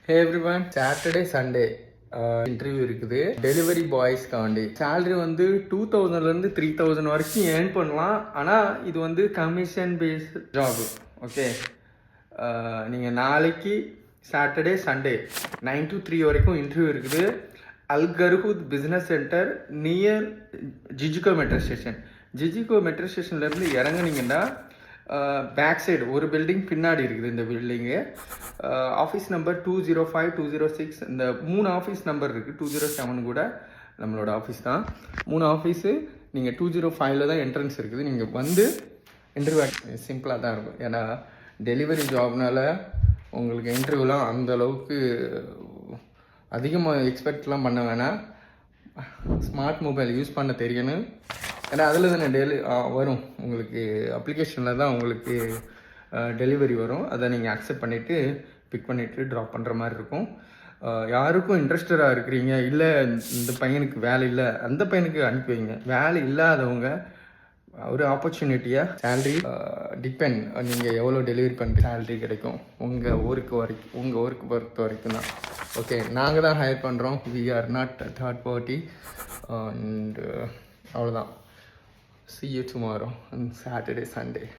ஹே everyone, Saturday Sunday interview இருக்குது. Delivery பாய்ஸ்க்காண்டி salary வந்து 2000லேருந்து 3000 வரைக்கும் ஏர்ன் பண்ணலாம். ஆனால் இது வந்து கமிஷன் பேஸ்ட் ஜாப். ஓகே, நீங்கள் நாளைக்கு சாட்டர்டே சண்டே 9 to 3 வரைக்கும் இன்டர்வியூ இருக்குது. Al Garhoud business centre near GGICO metro station. GGICO metro ஸ்டேஷன்லேருந்து இறங்குனீங்கன்னா பேக் சைடு ஒரு பில்டிங் பின்னாடி இருக்குது. இந்த பில்டிங்கு ஆஃபீஸ் நம்பர் 205, 206, இந்த 3 ஆஃபீஸ் நம்பர் இருக்குது. 207 கூட நம்மளோட ஆஃபீஸ் தான். 3 ஆஃபீஸு. நீங்கள் 205 தான் என்ட்ரன்ஸ் இருக்குது. நீங்கள் வந்து இன்டர்வியூ சிம்பிளாக தான் இருக்கும். ஏன்னா டெலிவரி ஜாப்னால உங்களுக்கு இன்டர்வியூலாம் அந்தளவுக்கு அதிகமாக எக்ஸ்பெக்ட்லாம் பண்ண வேணாம். ஸ்மார்ட் மொபைல் யூஸ் பண்ண தெரியணும். ஏன்னா அதில் தானே வரும் உங்களுக்கு. அப்ளிகேஷனில் தான் உங்களுக்கு டெலிவரி வரும். அதை நீங்கள் அக்செப்ட் பண்ணிவிட்டு பிக் பண்ணிவிட்டு ட்ராப் பண்ணுற மாதிரி இருக்கும். யாருக்கும் இன்ட்ரெஸ்டடாக இருக்கிறீங்க, இல்லை இந்த பையனுக்கு வேலை இல்லை, அந்த பையனுக்கு அனுப்பி வைங்க. வேலை இல்லாதவங்க ஒரு ஆப்பர்ச்சுனிட்டியாக சேலரி டிபெண்ட், நீங்கள் எவ்வளோ டெலிவரி பண்ணுற சேலரி கிடைக்கும் உங்கள் ஊருக்கு பொறுத்த வரைக்கும் தான். ஓகே, நாங்கள் தான் ஹையர் பண்ணுறோம். We are not third party. And அவ்வளோதான். See you tomorrow on Saturday, Sunday.